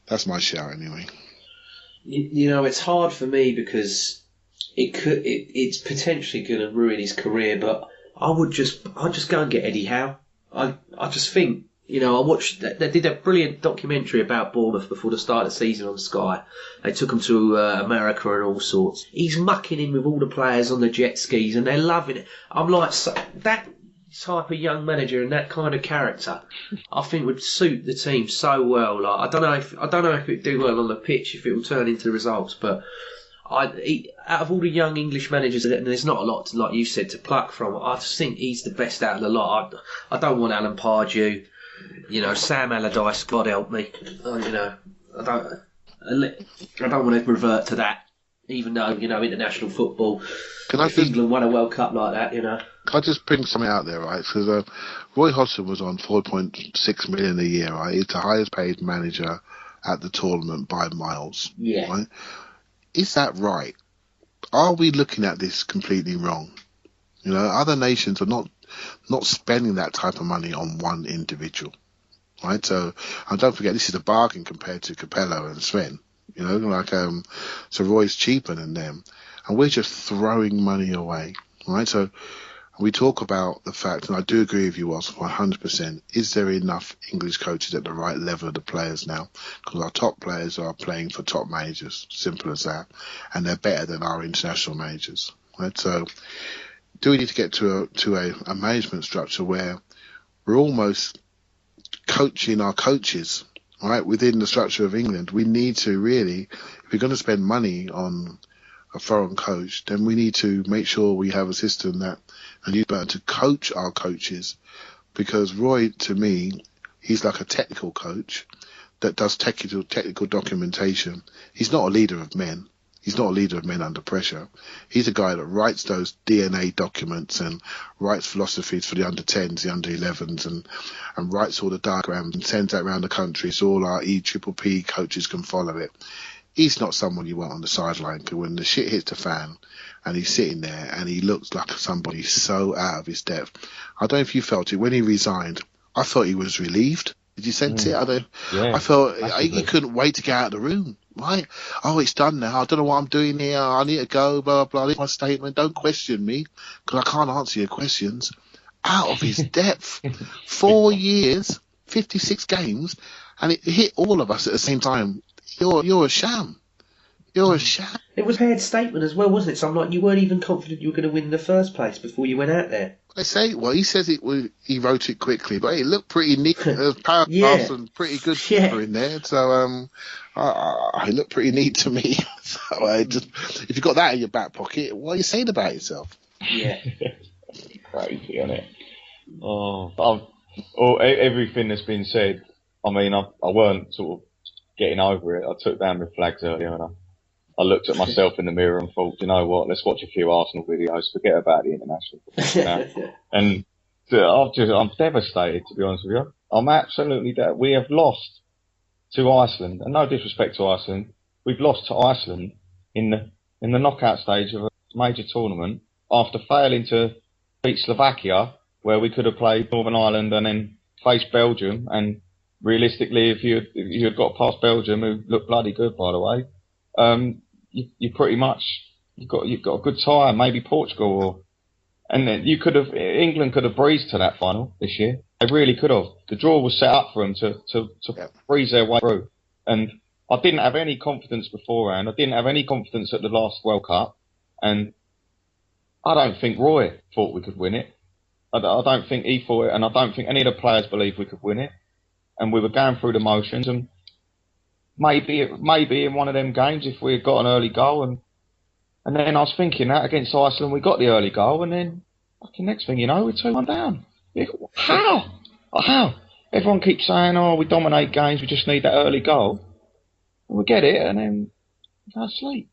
that's my shout anyway. It's hard for me because it's potentially going to ruin his career, but I'd just go and get Eddie Howe. I just think, I watched, they did a brilliant documentary about Bournemouth before the start of the season on Sky. They took him to America and all sorts. He's mucking in with all the players on the jet skis and they're loving it. I'm like, that type of young manager and that kind of character, I think would suit the team so well. Like, I don't know if it'd do well on the pitch, if it will turn into results, but out of all the young English managers, and there's not a lot, like you said, to pluck from. I just think he's the best out of the lot. I don't want Alan Pardew, Sam Allardyce. God help me. I don't want to revert to that. Even though international football, if England won a World Cup like that, Can I just bring something out there, right? Because Roy Hodgson was on 4.6 million a year, right? He's the highest paid manager at the tournament by miles. Yeah. Right? Is that right? Are we looking at this completely wrong? Other nations are not spending that type of money on one individual, right? So, and don't forget, this is a bargain compared to Capello and Sven. So Roy's cheaper than them, and we're just throwing money away, right? So we talk about the fact, and I do agree with you, Ross, 100%. Is there enough English coaches at the right level of the players now? Because our top players are playing for top managers, simple as that, and they're better than our international managers, right? So, do we need to get to a management structure where we're almost coaching our coaches, right, within the structure of England? We need to really, if we're going to spend money on a foreign coach, then we need to make sure we have a system that and use better to coach our coaches, because Roy, to me, he's like a technical coach that does technical documentation. He's not a leader of men. He's not a leader of men under pressure. He's a guy that writes those DNA documents and writes philosophies for the under-10s, the under-11s, and writes all the diagrams and sends that around the country so all our EPPP coaches can follow it. He's not someone you want on the sideline, because when the shit hits the fan and he's sitting there and he looks like somebody so out of his depth. I don't know if you felt it. When he resigned, I thought he was relieved. Did you sense it? I felt he couldn't wait to get out of the room, right? Oh, it's done now. I don't know what I'm doing here. I need to go, blah, blah, blah. This is my statement. Don't question me, because I can't answer your questions. Out of his depth. 4 years, 56 games, and it hit all of us at the same time. You're a sham. You're a sham. It was a prepared statement as well, wasn't it? So I'm like, you weren't even confident you were going to win in the first place before you went out there. I say, well, he says he wrote it quickly, but it looked pretty neat. There's paragraphs and pretty good paper in there. So it looked pretty neat to me. So if you've got that in your back pocket, what are you saying about yourself? Yeah. Crazy, isn't it? Everything that's been said, I mean, I weren't sort of getting over it. I took down my flags earlier and I looked at myself in the mirror and thought, you know what, let's watch a few Arsenal videos, forget about the international football. And I'm devastated, to be honest with you. I'm absolutely devastated. We have lost to Iceland, and no disrespect to Iceland, we've lost to Iceland in the knockout stage of a major tournament after failing to beat Slovakia, where we could have played Northern Ireland and then faced Belgium. And realistically, if you had got past Belgium, who looked bloody good, by the way, you pretty much you've got a good tie, maybe Portugal, and then England could have breezed to that final this year. They really could have. The draw was set up for them to breeze their way through, and I didn't have any confidence beforehand. I didn't have any confidence at the last World Cup, and I don't think Roy thought we could win it. I don't think he thought it, and I don't think any of the players believed we could win it. And we were going through the motions, and maybe in one of them games if we had got an early goal, and then I was thinking that against Iceland we got the early goal, and then fucking next thing you know we're 2-1 down. How? everyone keeps saying, "Oh, we dominate games. We just need that early goal." And we get it, and then go to sleep.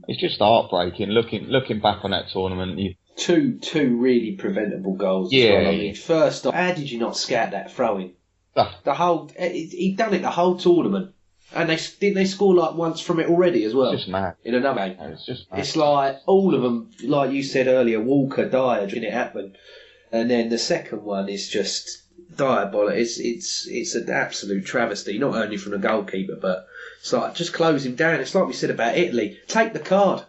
It's just heartbreaking. Looking back on that tournament, two really preventable goals as well. I mean, first off, how did you not scout that throw-in? He'd done it the whole tournament. And they score like once from it already as well. It's just mad. In another game. It's just mad. It's like all of them, like you said earlier, Walker, Dyer, didn't it happen? And then the second one is just diabolical. It's an absolute travesty, not only from the goalkeeper, but it's like just close him down. It's like we said about Italy. Take the card.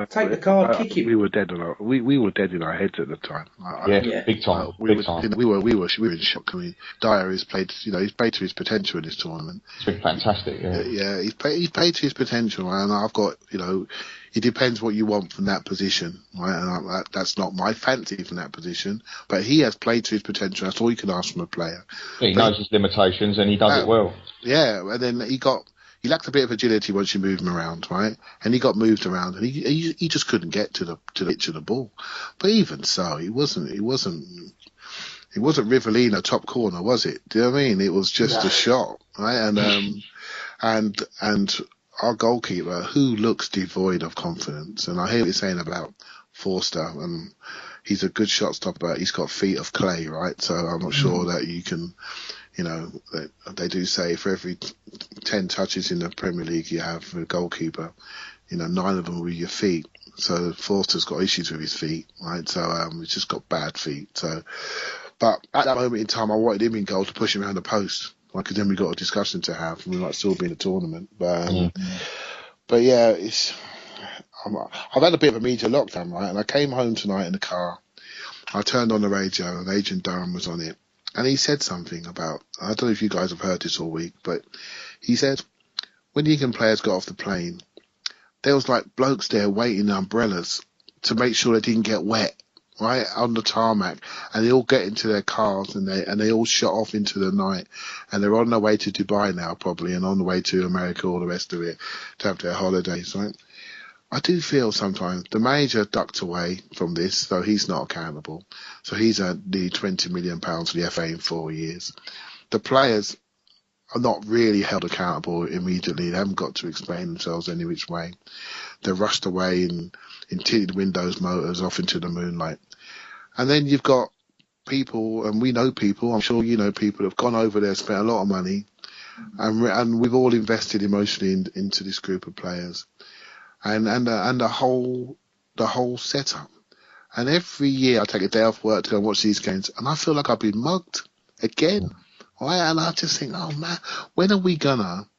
Take the card, kick him. We were dead we were dead in our heads at the time. Big time. We were in shock. I mean, Dyer he's played to his potential in this tournament. It's been fantastic. Yeah, he's played to his potential, and I've got, it depends what you want from that position, right? And that's not my fancy from that position, but he has played to his potential. That's all you can ask from a player. He knows his limitations, and he does it well. Yeah, and then he lacked a bit of agility once you move him around, right? And he got moved around, and he just couldn't get to the ball. But even so, he wasn't Rivellino top corner, was it? Do you know what I mean? It was just a shot, right? And and our goalkeeper, who looks devoid of confidence, and I hear what you're saying about Forster, and he's a good shot stopper, but he's got feet of clay, right? So I'm not sure that you can. They do say for every 10 touches in the Premier League you have a goalkeeper, 9 of them were your feet. So Forster's got issues with his feet, right? So he's just got bad feet. So, but at that moment in time, I wanted him in goal to push him around the post, because then we got a discussion to have, and we might still be in a tournament. But yeah, I've had a bit of a media lockdown, right? And I came home tonight in the car. I turned on the radio, and Adrian Durham was on it. And he said something about, I don't know if you guys have heard this all week, but he said, when the England players got off the plane, there was like blokes there waiting in umbrellas to make sure they didn't get wet, right, on the tarmac. And they all get into their cars and they all shot off into the night. And they're on their way to Dubai now, probably, and on the way to America, all the rest of it, to have their holidays, right? I do feel sometimes the manager ducked away from this, so he's not accountable. So he's earned nearly £20 million for the FA in 4 years. The players are not really held accountable immediately. They haven't got to explain themselves any which way. They're rushed away in tinted windows motors off into the moonlight. And then you've got people, and we know people, I'm sure you know people, that have gone over there, spent a lot of money, and we've all invested emotionally into this group of players. And the whole setup. And every year I take a day off work to go and watch these games, and I feel like I've been mugged again. Right? And I just think, oh man, when are we gonna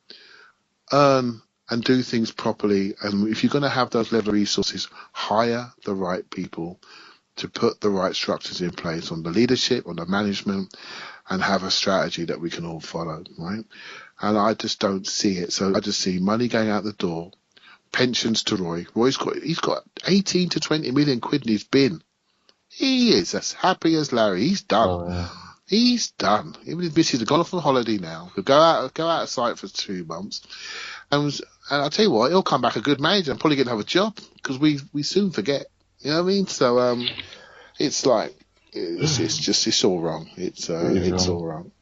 earn and do things properly? And if you're gonna have those level of resources, hire the right people to put the right structures in place on the leadership, on the management, and have a strategy that we can all follow, right? And I just don't see it. So I just see money going out the door. Pensions to Roy. Roy's got 18 to 20 million quid in his bin. He is as happy as Larry. He's done. Oh, yeah. He's done. Even his missus has gone off on holiday now. He'll go out of sight for 2 months. And I'll tell you what, he'll come back a good manager and probably get another job, because we soon forget. You know what I mean? So it's like it's all wrong. It's all wrong.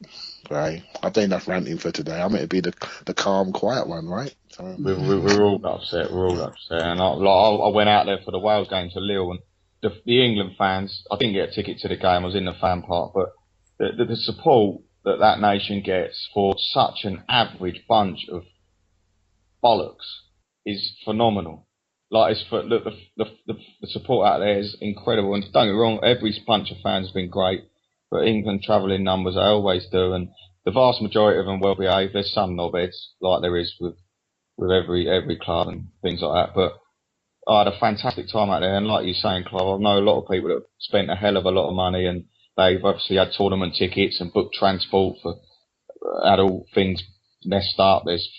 Right. I've done enough ranting for today. I'm meant to be the calm, quiet one, right? So, we're all upset. We're all upset. And I went out there for the Wales game to Lille, and the England fans, I didn't get a ticket to the game. I was in the fan part, but the support that nation gets for such an average bunch of bollocks is phenomenal. Like, it's the support out there is incredible. And don't get me wrong, every bunch of fans has been great. But England travelling numbers, they always do, and the vast majority of them well behaved. There's some knobheads, like there is with every club and things like that. But I had a fantastic time out there, and like you're saying, Clive, I know a lot of people that have spent a hell of a lot of money, and they've obviously had tournament tickets and booked transport for had all things messed up. There's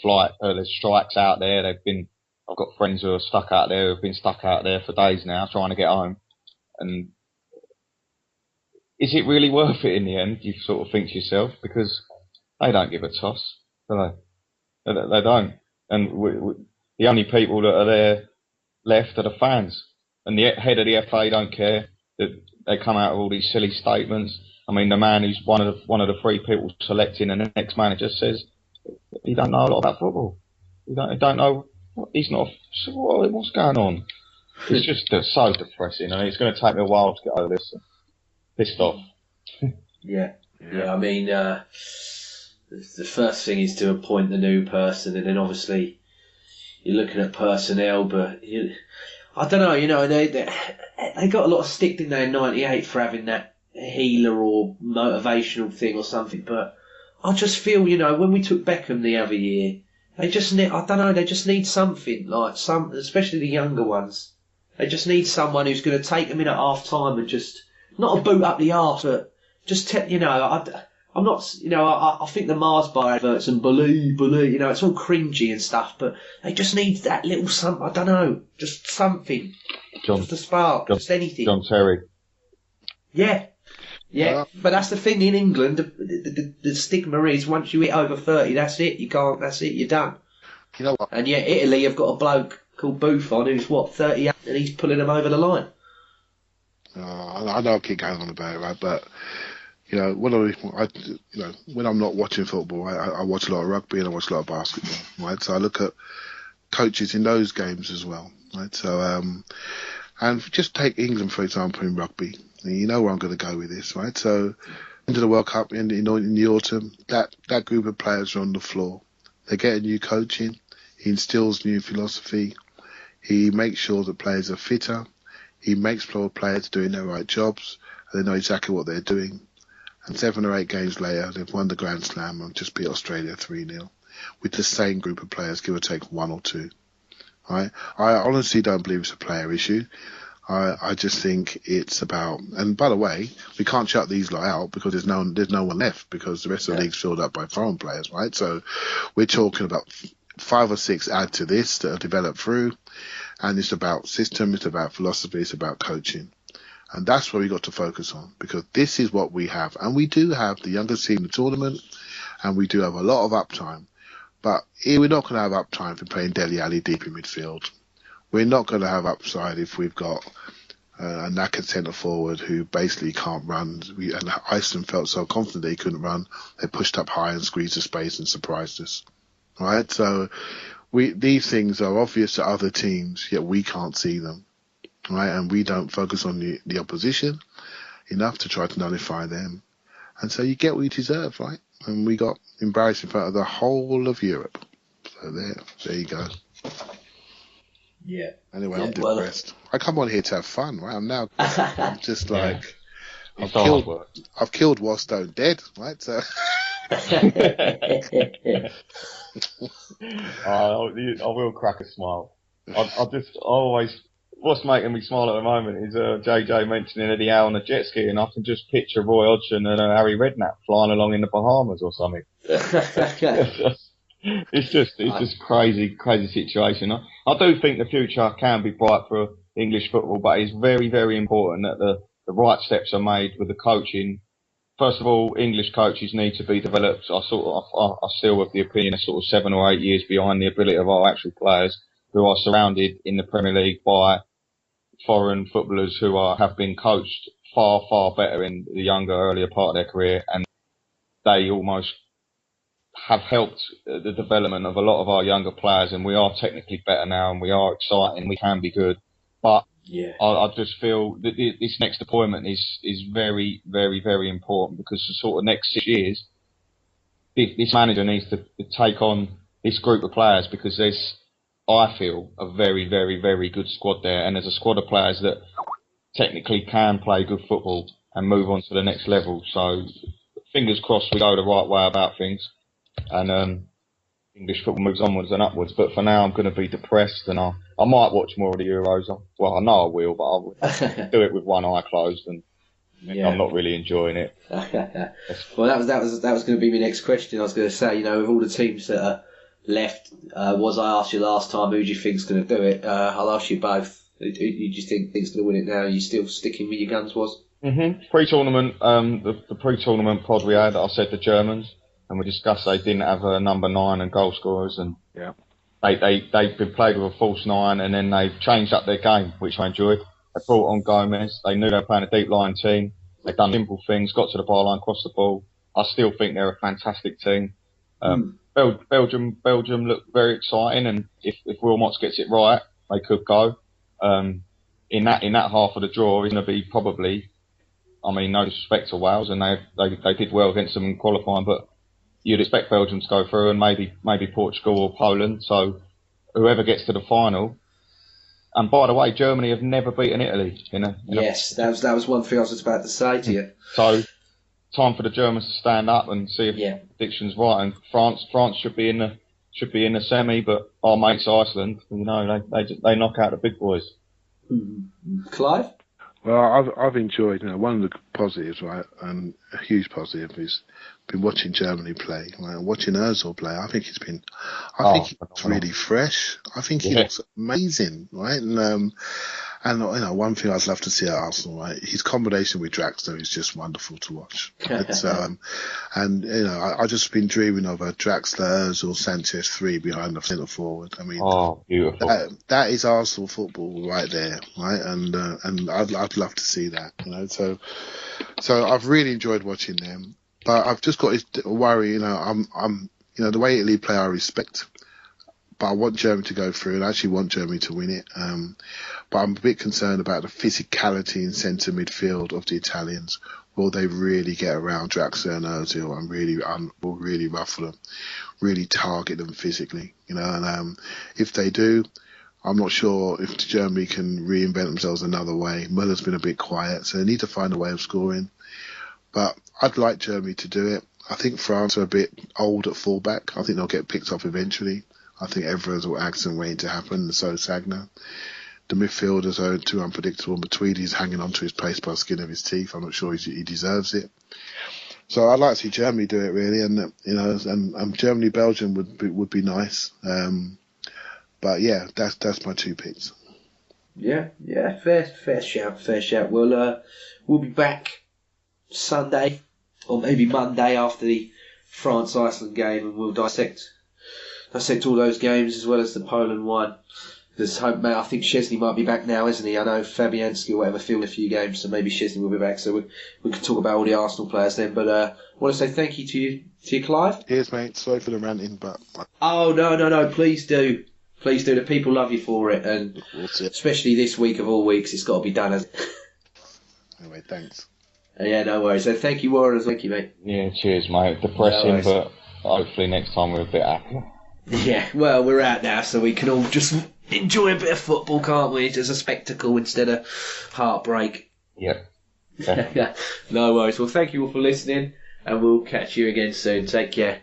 strikes out there. I've got friends who are stuck out there, who've been stuck out there for days now, trying to get home, and is it really worth it in the end? You sort of think to yourself, because they don't give a toss, do they? They don't. And the only people that are there left are the fans. And the head of the FA don't care. they come out with all these silly statements. I mean, the man who's one of the 3 people selecting the next manager says he don't know a lot about football. He don't know. He's not. So what's going on? It's just so depressing, and it's going to take me a while to get over this. Pissed off. Yeah. I mean, the first thing is to appoint the new person, and then obviously you're looking at personnel. But I don't know. You know, they got a lot of stick, didn't they, in '98 for having that healer or motivational thing or something. But I just feel, you know, when we took Beckham the other year, they just need. I don't know. They just need something like especially the younger ones. They just need someone who's going to take them in at half time and just not a boot up the arse, but just you know. I'm not, you know, I think the Mars bar adverts and believe, you know, it's all cringy and stuff, but they just need that little something, I don't know, just something. Just a spark, just anything. John Terry. Yeah. But that's the thing in England, the stigma is once you hit over 30, that's it, you're done. You know what? And yet Italy have got a bloke called Buffon who's, 38, and he's pulling them over the line. I know I keep going on about it, right, but... You know, when I'm not watching football, I watch a lot of rugby and I watch a lot of basketball, right? So I look at coaches in those games as well, right? So, and just take England, for example, in rugby. You know where I'm going to go with this, right? So, into the World Cup in the autumn, that group of players are on the floor. They get a new coach in. He instills new philosophy. He makes sure that players are fitter. He makes sure players doing their right jobs. And they know exactly what they're doing. And 7 or 8 games later, they've won the Grand Slam and just beat Australia 3-0 with the same group of players, give or take 1 or 2. Right? I honestly don't believe it's a player issue. I just think it's about, and by the way, we can't shut these lot out because there's no one left because the rest of the league's filled up by foreign players, right? So we're talking about 5 or 6 add to this that are developed through, and it's about system, it's about philosophy, it's about coaching. And that's what we got to focus on because this is what we have. And we do have the youngest team in the tournament and we do have a lot of uptime. But here we're not going to have uptime if we're playing Dele Alli deep in midfield. We're not going to have upside if we've got a knackered centre forward who basically can't run. And Iceland felt so confident they couldn't run. They pushed up high and squeezed the space and surprised us. Right? So these things are obvious to other teams, yet we can't see them. Right, and we don't focus on the opposition enough to try to nullify them. And so you get what you deserve, right? And we got embarrassed in front of the whole of Europe. So there you go. Yeah. Anyway, I'm depressed. I come on here to have fun, right? I'm just like, I've killed Wallstone dead, right? So. I will crack a smile. What's making me smile at the moment is JJ mentioning Eddie Howe on a jet ski, and I can just picture Roy Hodgson and Harry Redknapp flying along in the Bahamas or something. It's just crazy situation. I do think the future can be bright for English football, but it's very, very important that the right steps are made with the coaching. First of all, English coaches need to be developed. I still have the opinion of sort of 7 or 8 years behind the ability of our actual players who are surrounded in the Premier League by foreign footballers who have been coached far, far better in the younger, earlier part of their career, and they almost have helped the development of a lot of our younger players, and we are technically better now, and we are exciting, we can be good. But I just feel that this next appointment is very, very, very important because the sort of next 6 years, this manager needs to take on this group of players because there's, I feel, a very, very, very good squad there. And there's a squad of players that technically can play good football and move on to the next level. So fingers crossed we go the right way about things. And English football moves onwards and upwards. But for now, I'm going to be depressed and I might watch more of the Euros. Well, I know I will, but I'll do it with one eye closed and I'm not really enjoying it. Well, that was going to be my next question. I was going to say, with all the teams that are left, I asked you last time, who do you think's going to do it? I'll ask you both. Who do you think's going to win it now? Are you still sticking with your guns, was? Pre-tournament, the pre-tournament pod we had, I said the Germans, and we discussed they didn't have a number 9 and goal scorers, and they've been played with a false 9, and then they've changed up their game, which I enjoyed. They brought on Gomez. They knew they were playing a deep line team. They've done simple things, got to the byline, crossed the ball. I still think they're a fantastic team. Belgium look very exciting, and if Wilmots gets it right, they could go. In that half of the draw is going to be probably, I mean, no disrespect to Wales, and they did well against them in qualifying, but you'd expect Belgium to go through, and maybe Portugal or Poland. So whoever gets to the final. And by the way, Germany have never beaten Italy. Yes, that was one thing I was about to say to you. So time for the Germans to stand up and see if the prediction's right. And France should be in the semi, but our mates Iceland, they knock out the big boys. Clive? Well, I've enjoyed, one of the positives, right, and a huge positive is been watching Germany play, right, watching Ozil play. I think it's really fresh. I think he looks amazing, right, and one thing I'd love to see at Arsenal, right, his combination with Draxler is just wonderful to watch. It's, I just been dreaming of a Draxler, Ozil, Sanchez 3 behind the centre forward. I mean, beautiful. That is Arsenal football right there, right, and I'd love to see that, So I've really enjoyed watching them, but I've just got this worry, I'm the way Italy play I respect. But I want Germany to go through, and I actually want Germany to win it. But I'm a bit concerned about the physicality in centre midfield of the Italians. Will they really get around Draxler and Ozil and will really ruffle them, really target them physically? And if they do, I'm not sure if Germany can reinvent themselves another way. Muller's been a bit quiet, so they need to find a way of scoring. But I'd like Germany to do it. I think France are a bit old at fullback. I think they'll get picked up eventually. I think Evra's or accident waiting to happen, and so Sagna. The midfielders are too unpredictable, and Matuidi's hanging on to his place by the skin of his teeth. I'm not sure he deserves it. So I'd like to see Germany do it, really, and Germany, Belgium would be nice. But yeah, that's my two picks. Yeah, fair shout. We'll be back Sunday or maybe Monday after the France-Iceland game, and we'll dissect all those games as well as the Poland one. I think Szczesny might be back now, isn't he? I know Fabianski or whatever filmed a few games, so maybe Szczesny will be back. So we can talk about all the Arsenal players then. But I want to say thank you to you, Clive. Cheers, mate. Sorry for the ranting, but oh no, please do. The people love you for it, and especially this week of all weeks, it's got to be done. Anyway, thanks. Yeah, no worries. So thank you, Warren. Thank you, mate. Yeah, cheers, mate. Depressing, but hopefully next time we're a bit happier. Yeah, well, we're out now, so we can all just enjoy a bit of football, can't we? As a spectacle instead of heartbreak. Yep. No worries. Well, thank you all for listening, and we'll catch you again soon. Take care.